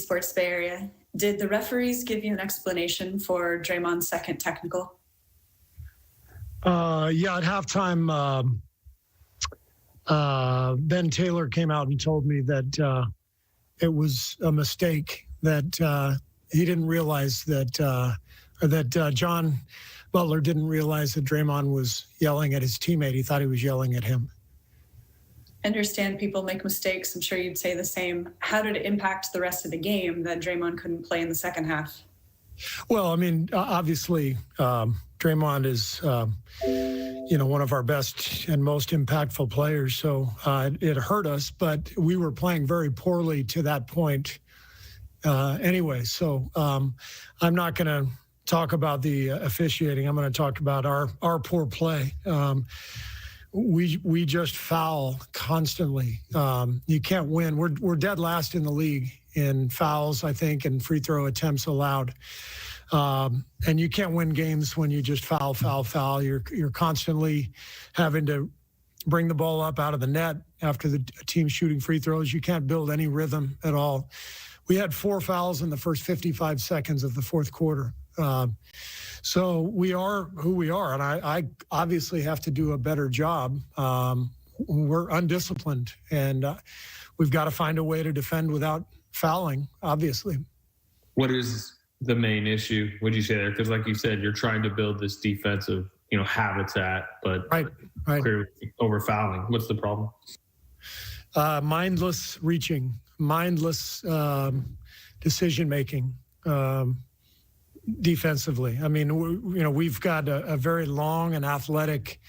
Sports Bay Area. Did the referees give you an explanation for Draymond's second technical? Yeah, at halftime, Ben Taylor came out and told me that it was a mistake, that he didn't realize that John Butler didn't realize that Draymond was yelling at his teammate. He thought he was yelling at him. I understand people make mistakes. I'm sure you'd say the same. How did it impact the rest of the game that Draymond couldn't play in the second half? Well, I mean, obviously, Draymond is, one of our best and most impactful players. So it hurt us, but we were playing very poorly to that point anyway. So I'm not going to talk about the officiating. I'm going to talk about our poor play. We just foul constantly. You can't win. We're dead last in the league in fouls, I think, and free throw attempts allowed. And you can't win games when you just foul. You're constantly having to bring the ball up out of the net after the team shooting free throws. You can't build any rhythm at all. We had 4 fouls in the first 55 seconds of the fourth quarter. So we are who we are, and I obviously have to do a better job. We're undisciplined, and we've got to find a way to defend without fouling, obviously. What is the main issue, would you say there? Because like you said, you're trying to build this defensive, habitat, but right. Clearly over fouling. What's the problem? Mindless reaching, mindless decision-making. Defensively. I mean, we've got a very long and athletic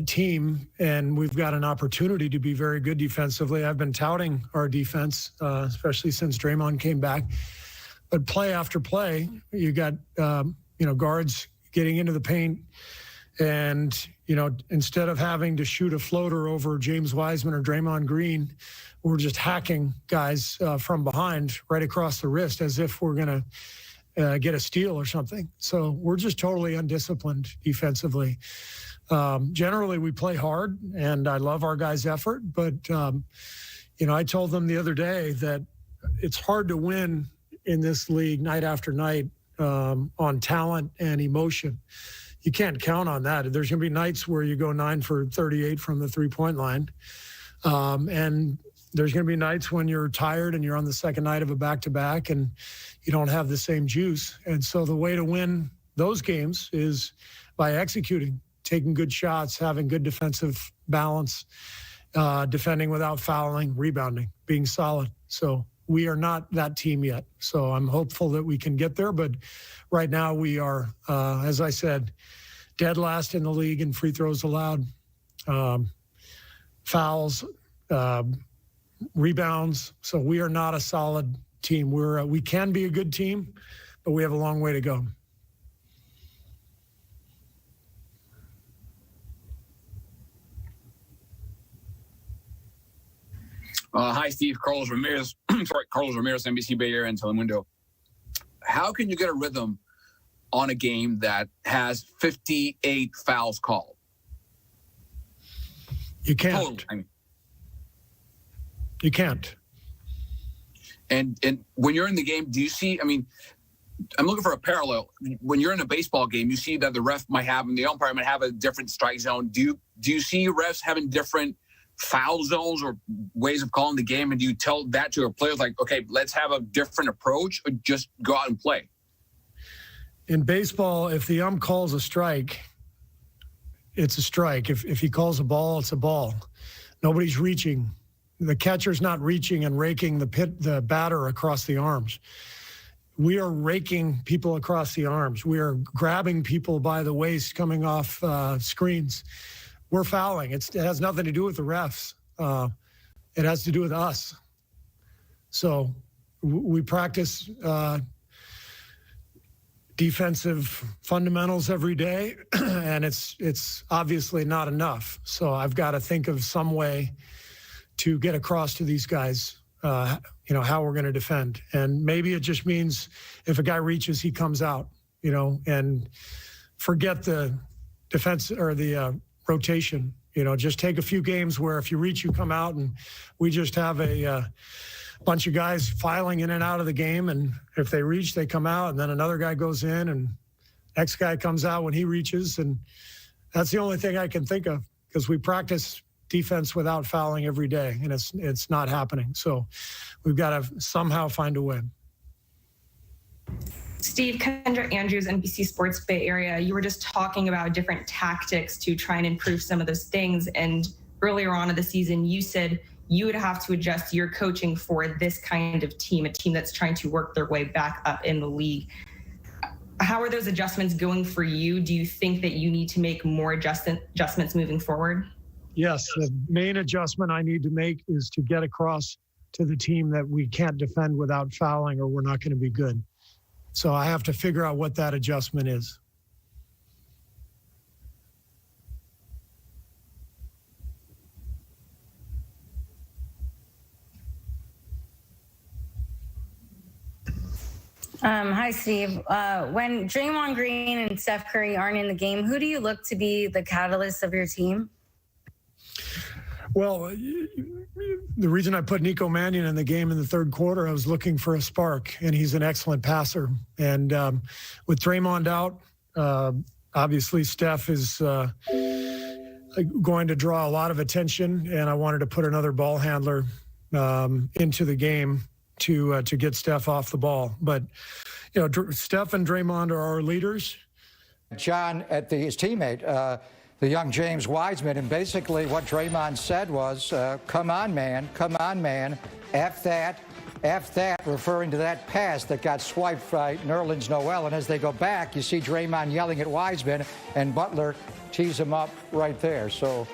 team, and we've got an opportunity to be very good defensively. I've been touting our defense, especially since Draymond came back. But play after play, you got, guards getting into the paint, and, instead of having to shoot a floater over James Wiseman or Draymond Green, we're just hacking guys from behind right across the wrist as if we're going to get a steal or something. So we're just totally undisciplined defensively. Generally, we play hard, and I love our guys' effort. But, I told them the other day that it's hard to win in this league night after night on talent and emotion. You can't count on that. There's going to be nights where you go 9 for 38 from the three-point line. And there's going to be nights when you're tired and you're on the second night of a back-to-back and you don't have the same juice. And so the way to win those games is by executing, taking good shots, having good defensive balance, defending without fouling, rebounding, being solid. So we are not that team yet. So I'm hopeful that we can get there. But right now we are, as I said, dead last in the league in free throws allowed, fouls, rebounds. So we are not a solid team. We can be a good team, but we have a long way to go. Hi, Steve. Carlos Ramirez, NBC Bay Area and Telemundo. How can you get a rhythm on a game that has 58 fouls called? You can't. Totally. You can't. And when you're in the game, do you see, I'm looking for a parallel. When you're in a baseball game, you see that the ref might have, and the umpire might have a different strike zone. Do you see refs having different foul zones or ways of calling the game? And do you tell that to your players, like, okay, let's have a different approach, or just go out and play? In baseball, if the ump calls a strike, it's a strike. If he calls a ball, it's a ball. Nobody's reaching. The catcher's not reaching and raking the batter across the arms. We are raking people across the arms. We are grabbing people by the waist coming off screens. We're fouling. It has nothing to do with the refs. It has to do with us. So we practice defensive fundamentals every day, and it's obviously not enough. So I've got to think of some way to get across to these guys, how we're going to defend. And maybe it just means if a guy reaches, he comes out, and forget the defense or the rotation. Just take a few games where if you reach, you come out, and we just have a bunch of guys filing in and out of the game, and if they reach, they come out, and then another guy goes in, and X guy comes out when he reaches, and that's the only thing I can think of, because we practice defense without fouling every day, and it's not happening. So we've got to somehow find a way. Steve, Kendra Andrews, NBC Sports Bay Area, you were just talking about different tactics to try and improve some of those things. And earlier on in the season, you said you would have to adjust your coaching for this kind of team, a team that's trying to work their way back up in the league. How are those adjustments going for you? Do you think that you need to make more adjustments moving forward? Yes, the main adjustment I need to make is to get across to the team that we can't defend without fouling, or we're not going to be good. So I have to figure out what that adjustment is. Hi, Steve. When Draymond Green and Steph Curry aren't in the game, who do you look to be the catalyst of your team? Well, the reason I put Nico Mannion in the game in the third quarter, I was looking for a spark, and he's an excellent passer. And with Draymond out, obviously Steph is going to draw a lot of attention, and I wanted to put another ball handler into the game to get Steph off the ball. But, you know, Steph and Draymond are our leaders. John, at his teammate, the young James Wiseman, and basically what Draymond said was, come on, man, F that, referring to that pass that got swiped by Nerlens Noel. And as they go back, you see Draymond yelling at Wiseman, and Butler tees him up right there. So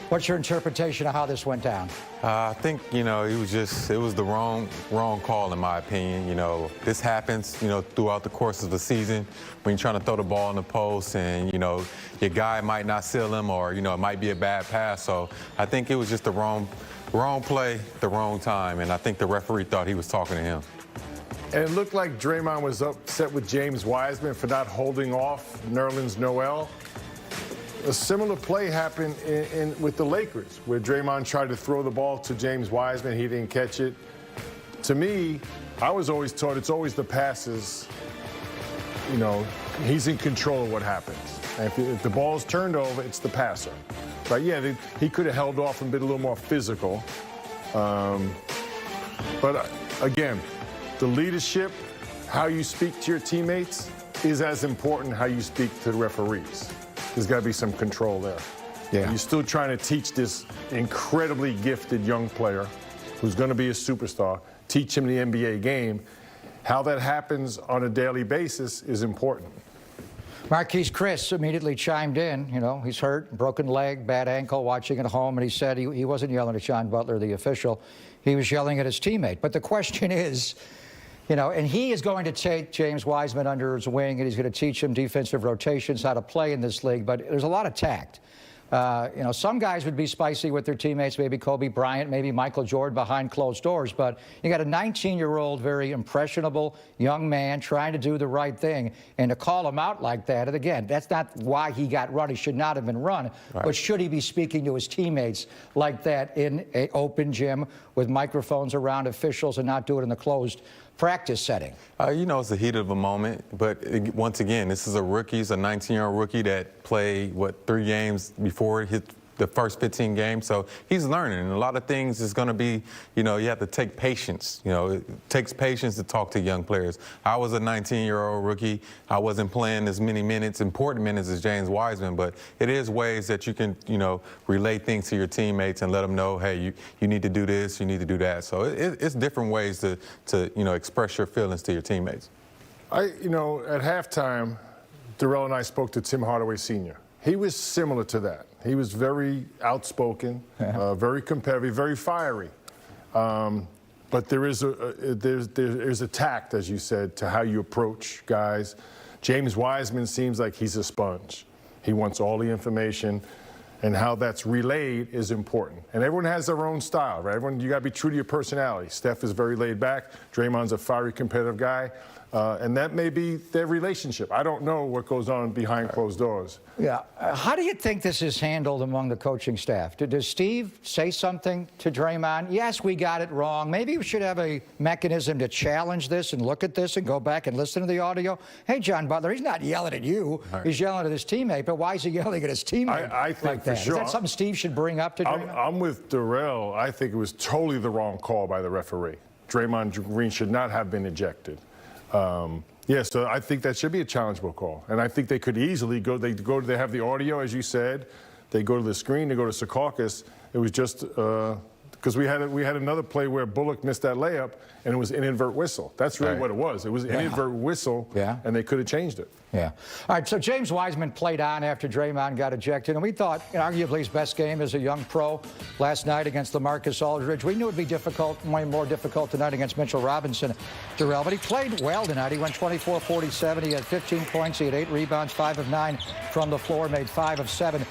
what's your interpretation of how this went down? I think, you know, it was the wrong call, in my opinion. You know, this happens, you know, throughout the course of the season when you're trying to throw the ball in the post and, you know, your guy might not seal him, or, you know, it might be a bad pass. So I think it was just the wrong play, the wrong time, and I think the referee thought he was talking to him. And it looked like Draymond was upset with James Wiseman for not holding off Nerlens Noel. A similar play happened with the Lakers, where Draymond tried to throw the ball to James Wiseman. He didn't catch it. To me, I was always taught it's always the passes. You know, he's in control of what happens. And if the ball's turned over, it's the passer. But yeah, he could have held off and been a little more physical. But again, the leadership, how you speak to your teammates, is as important how you speak to the referees. There's got to be some control there. Yeah. You're still trying to teach this incredibly gifted young player who's going to be a superstar, teach him the NBA game. How that happens on a daily basis is important. Marquise Chris immediately chimed in. You know, he's hurt, broken leg, bad ankle, watching at home, and he said he wasn't yelling at John Butler, the official. He was yelling at his teammate. But the question is, you know, and he is going to take James Wiseman under his wing, and he's going to teach him defensive rotations, how to play in this league. But there's a lot of tact. You know, some guys would be spicy with their teammates, maybe Kobe Bryant, maybe Michael Jordan behind closed doors. But you got a 19-year-old, very impressionable young man trying to do the right thing. And to call him out like that, and again, that's not why he got run. He should not have been run. Right. But should he be speaking to his teammates like that in an open gym with microphones around officials and not do it in the closed practice setting? You know, it's the heat of a moment, but once again, this is a rookie. He's a 19-year-old rookie that played, 3 games before the first 15 games. So he's learning, and a lot of things is going to be, you know, you have to take patience. You know, it takes patience to talk to young players. I was a 19-year-old rookie. I wasn't playing as many minutes, important minutes, as James Wiseman, but it is ways that you can, you know, relay things to your teammates and let them know, hey, you need to do this, you need to do that. So it's different ways to you know, express your feelings to your teammates. You know, at halftime, Darrell and I spoke to Tim Hardaway Sr. He was similar to that. He was very outspoken, very competitive, very fiery. But there is a tact, as you said, to how you approach guys. James Wiseman seems like he's a sponge. He wants all the information, and how that's relayed is important. And everyone has their own style, right? You got to be true to your personality. Steph is very laid back. Draymond's a fiery, competitive guy. And that may be their relationship. I don't know what goes on behind closed doors. Yeah. How do you think this is handled among the coaching staff? Does Steve say something to Draymond? Yes, we got it wrong. Maybe we should have a mechanism to challenge this and look at this and go back and listen to the audio. Hey, John Butler, he's not yelling at you. Right. He's yelling at his teammate. But why is he yelling at his teammate? I think like that? for sure. Is that something Steve should bring up to Draymond? I'm with Darrell. I think it was totally the wrong call by the referee. Draymond Green should not have been ejected. Yeah, so I think that should be a challengeable call. And I think they could easily go, they have the audio, as you said. They go to the screen, they go to Secaucus. It was just, because we had another play where Bullock missed that layup, and it was an invert whistle. That's really what it was. It was an invert whistle, and they could have changed it. Yeah. All right, so James Wiseman played on after Draymond got ejected, and we thought, arguably his best game as a young pro last night against LaMarcus Aldridge. We knew it would be difficult, way more difficult tonight against Mitchell Robinson, Darrell, but he played well tonight. He went 24-47. He had 15 points. He had 8 rebounds, 5 of 9 from the floor, made 5 of 7.